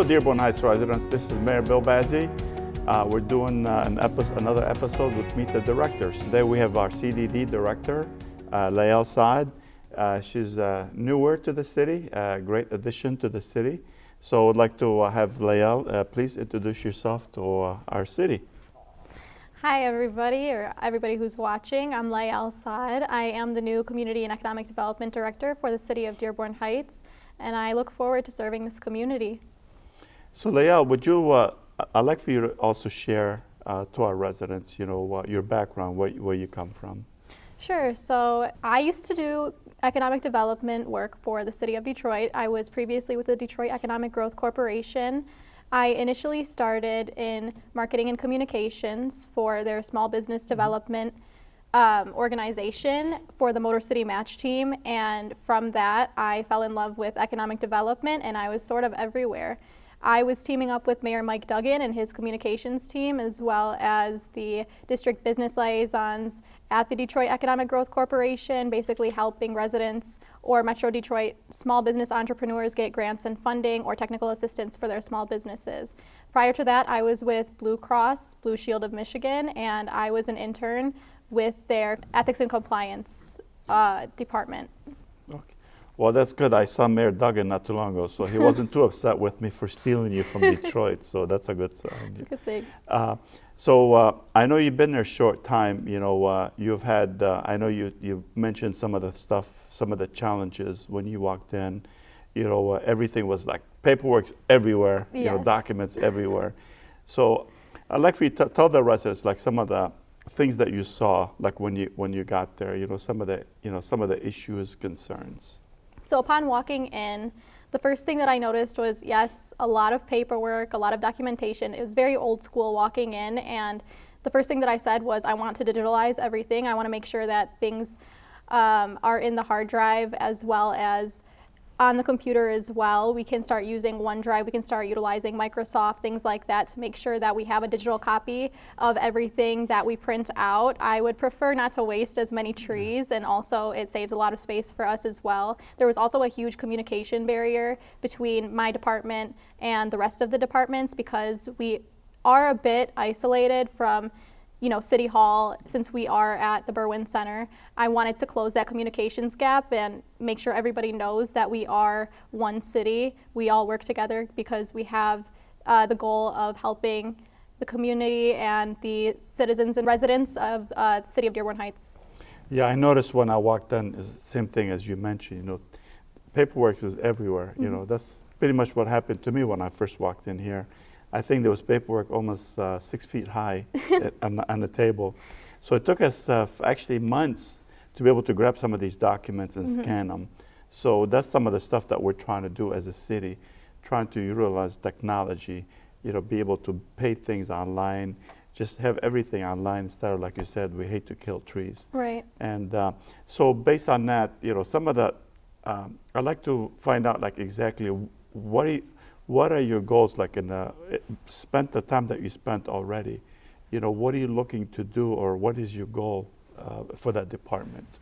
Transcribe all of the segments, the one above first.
Dearborn Heights residents, this is Mayor Bill Bazzi. We're doing another episode with Meet the Directors. Today we have our CDD director, Lielle Saad. She's newer to the city, a great addition to the city. So I'd like to have Lielle, please introduce yourself to our city. Hi everybody, or everybody who's watching. I'm Lielle Saad. I am the new Community and Economic Development Director for the city of Dearborn Heights, and I look forward to serving this community. So Lielle, would you, I'd like for you to also share to our residents, your background, where you come from. Sure, so I used to do economic development work for the city of Detroit. I was previously with the Detroit Economic Growth Corporation. I initially started in marketing and communications for their small business development organization for the Motor City Match team, and from that I fell in love with economic development, and I was sort of everywhere. I was teaming up with Mayor Mike Duggan and his communications team, as well as the district business liaisons at the Detroit Economic Growth Corporation, basically helping residents or Metro Detroit small business entrepreneurs get grants and funding or technical assistance for their small businesses. Prior to that, I was with Blue Cross Blue Shield of Michigan, and I was an intern with their ethics and compliance department. Okay. Well, that's good. I saw Mayor Duggan not too long ago, so he wasn't too upset with me for stealing you from Detroit, so that's a good sign. It's a good thing. So I know you've been there a short time. You've had, I know you mentioned some of the stuff, some of the challenges when you walked in. Everything was like paperwork everywhere, Yes. Documents everywhere. So I'd like for you to tell the residents like some of the things that you saw, like when you got there. Some of the issues, concerns. So upon walking in, the first thing that I noticed was, yes, a lot of paperwork, a lot of documentation. It was very old school walking in, and the first thing that I said was, I want to digitalize everything. I want to make sure that things are in the hard drive as well as on the computer as well. We can start using OneDrive, we can start utilizing Microsoft, things like that, to make sure that we have a digital copy of everything that we print out. I would prefer not to waste as many trees, and also it saves a lot of space for us as well. There was also a huge communication barrier between my department and the rest of the departments, because we are a bit isolated from City Hall, since we are at the Berwyn Center. I wanted to close that communications gap and make sure everybody knows that we are one city. We all work together because we have the goal of helping the community and the citizens and residents of the city of Dearborn Heights. Yeah, I noticed when I walked in, is the same thing as you mentioned. Paperwork is everywhere. Mm-hmm. That's pretty much what happened to me when I first walked in here. I think there was paperwork almost 6 feet high on the table. So it took us actually months to be able to grab some of these documents and Mm-hmm. scan them. So that's some of the stuff that we're trying to do as a city, trying to utilize technology, be able to pay things online, just have everything online instead of, like you said, we hate to kill trees. Right. And so based on that, some of the, I'd like to find out like exactly what are your goals, like spent the time that you spent already? What are you looking to do, or what is your goal for that department?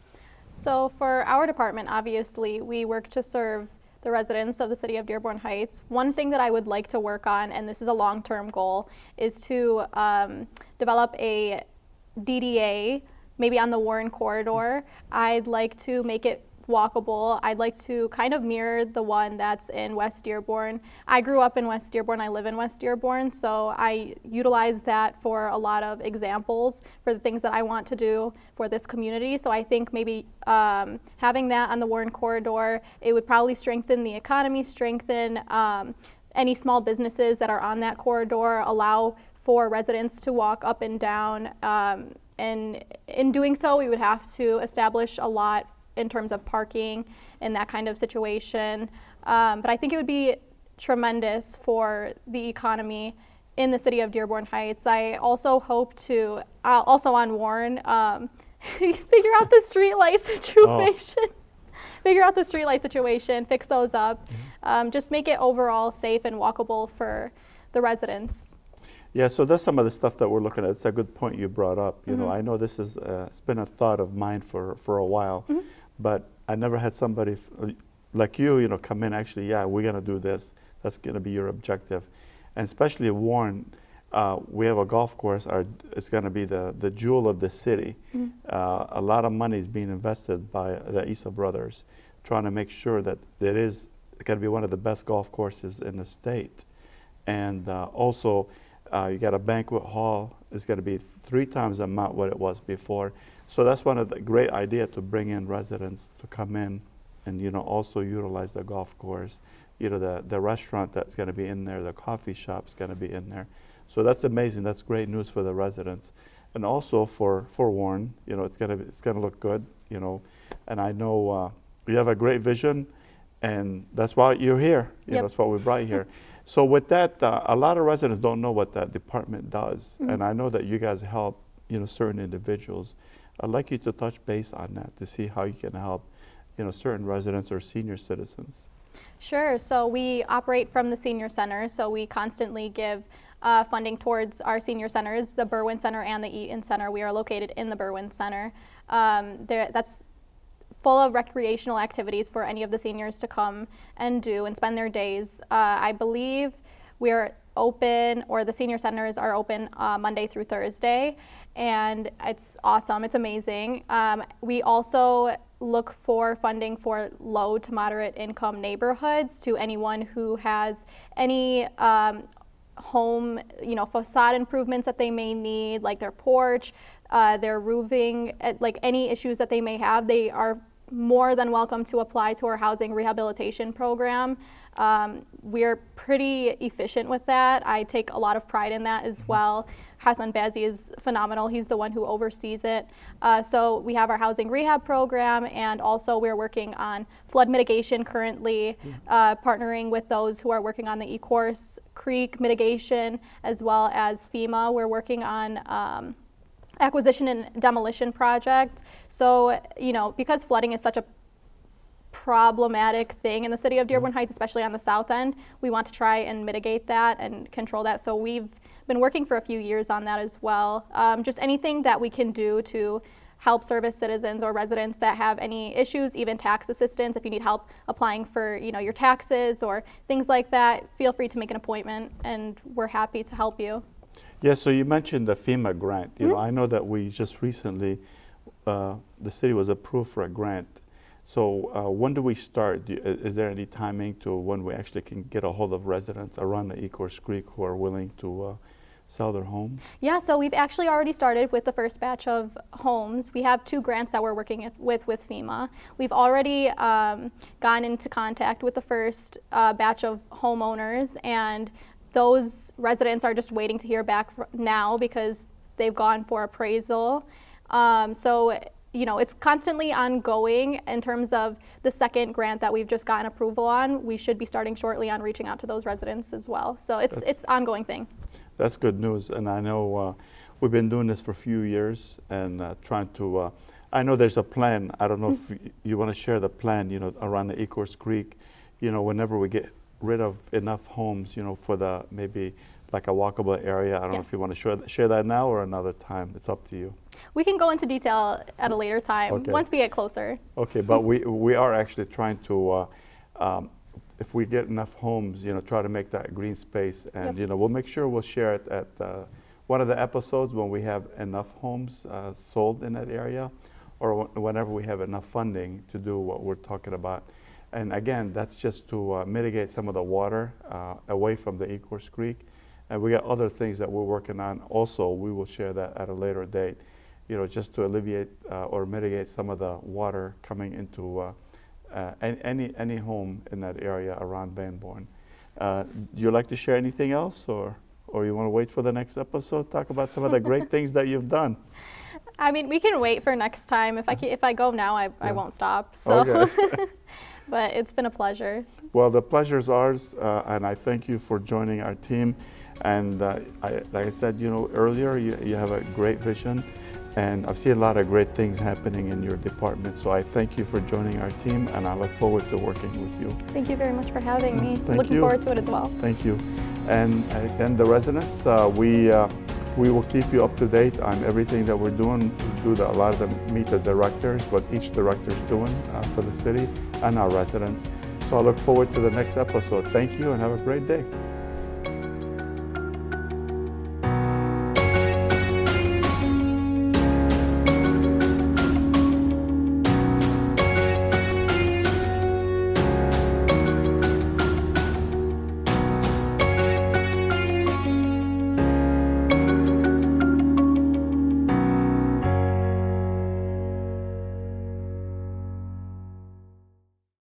So for our department, obviously, we work to serve the residents of the city of Dearborn Heights. One thing that I would like to work on, and this is a long-term goal, is to develop a DDA, maybe on the Warren corridor. I'd like to make it walkable. I'd like to kind of mirror the one that's in West Dearborn. I grew up in West Dearborn, I live in West Dearborn, so I utilize that for a lot of examples for the things that I want to do for this community. So I think maybe having that on the Warren corridor, it would probably strengthen the economy, strengthen any small businesses that are on that corridor, allow for residents to walk up and down, and in doing so, we would have to establish a lot in terms of parking and that kind of situation. But I think it would be tremendous for the economy in the city of Dearborn Heights. I also hope to, also on Warren, figure out the streetlight situation. Figure out the streetlight situation, fix those up, just make it overall safe and walkable for the residents. Yeah, so that's some of the stuff that we're looking at. It's a good point you brought up. Mm-hmm. I know this is it's been a thought of mine for a while, but I never had somebody like you, come in. Actually, yeah, we're gonna do this. That's going to be your objective. And especially Warren, we have a golf course. It's going to be the jewel of the city. A lot of money is being invested by the Issa brothers, trying to make sure that it is going to be one of the best golf courses in the state. And also, you got a banquet hall. It's going to be 3 times the amount what it was before. So that's one of the great idea, to bring in residents to come in and also utilize the golf course. The restaurant that's going to be in there, the coffee shop's going to be in there. So that's amazing. That's great news for the residents, and also for Warren. It's going to look good. And I know you have a great vision, and that's why you're here. That's why we brought you here. So with that, a lot of residents don't know what that department does, and I know that you guys help certain individuals. I'd like you to touch base on that to see how you can help certain residents or senior citizens. Sure. So we operate from the senior center, so we constantly give funding towards our senior centers, the Berwyn Center and the Eaton Center. We are located in the Berwyn Center. That's full of recreational activities for any of the seniors to come and do and spend their days. I believe we're open, or the senior centers are open Monday through Thursday, and it's awesome. It's amazing. We also look for funding for low to moderate income neighborhoods, to anyone who has any home, facade improvements that they may need, like their porch, their roofing, like any issues that they may have. They are more than welcome to apply to our housing rehabilitation program. We're pretty efficient with that. I take a lot of pride in that as well. Hassan Bazi is phenomenal. He's the one who oversees it. So we have our housing rehab program, and also we're working on flood mitigation currently, partnering with those who are working on the Ecorse Creek mitigation, as well as FEMA. We're working on acquisition and demolition project. So, because flooding is such a problematic thing in the city of Dearborn Heights, especially on the south end, we want to try and mitigate that and control that. So we've been working for a few years on that as well. Just anything that we can do to help service citizens or residents that have any issues, even tax assistance. If you need help applying for your taxes or things like that, feel free to make an appointment, and we're happy to help you. Yeah, so you mentioned the FEMA grant. I know that we just recently, the city was approved for a grant. So when do we start? Is there any timing to when we actually can get a hold of residents around the Ecorse Creek who are willing to sell their homes? Yeah, so we've actually already started with the first batch of homes. We have 2 grants that we're working with FEMA. We've already gone into contact with the first batch of homeowners, and those residents are just waiting to hear back now because they've gone for appraisal. So it's constantly ongoing. In terms of the second grant that we've just gotten approval on, we should be starting shortly on reaching out to those residents as well. So it's an ongoing thing. That's good news. And I know we've been doing this for a few years and trying to, I know there's a plan. I don't know if you want to share the plan, around the Ecorse Creek, whenever we get rid of enough homes, for the maybe like a walkable area. I don't know if you want to share that now or another time. It's up to you. We can go into detail at a later time once we get closer. Okay, but we are actually trying to, if we get enough homes, try to make that green space, and we'll make sure we'll share it at one of the episodes when we have enough homes sold in that area, or whenever we have enough funding to do what we're talking about. And again, that's just to mitigate some of the water away from the Ecorse Creek. And we got other things that we're working on also. We will share that at a later date, just to alleviate or mitigate some of the water coming into any home in that area around Van Born. Do you like to share anything else, or you want to wait for the next episode, talk about some of the great things that you've done? I mean, we can wait for next time. If I go now, I won't stop. So. Okay. But it's been a pleasure. Well, the pleasure's ours, and I thank you for joining our team. And like I said, earlier, you have a great vision, and I've seen a lot of great things happening in your department. So I thank you for joining our team, and I look forward to working with you. Thank you very much for having me. Looking forward to it as well. Thank you. And again, the residents, we will keep you up to date on everything that we're doing. We do a lot of them meet the directors, what each director is doing for the city and our residents. So I look forward to the next episode. Thank you and have a great day.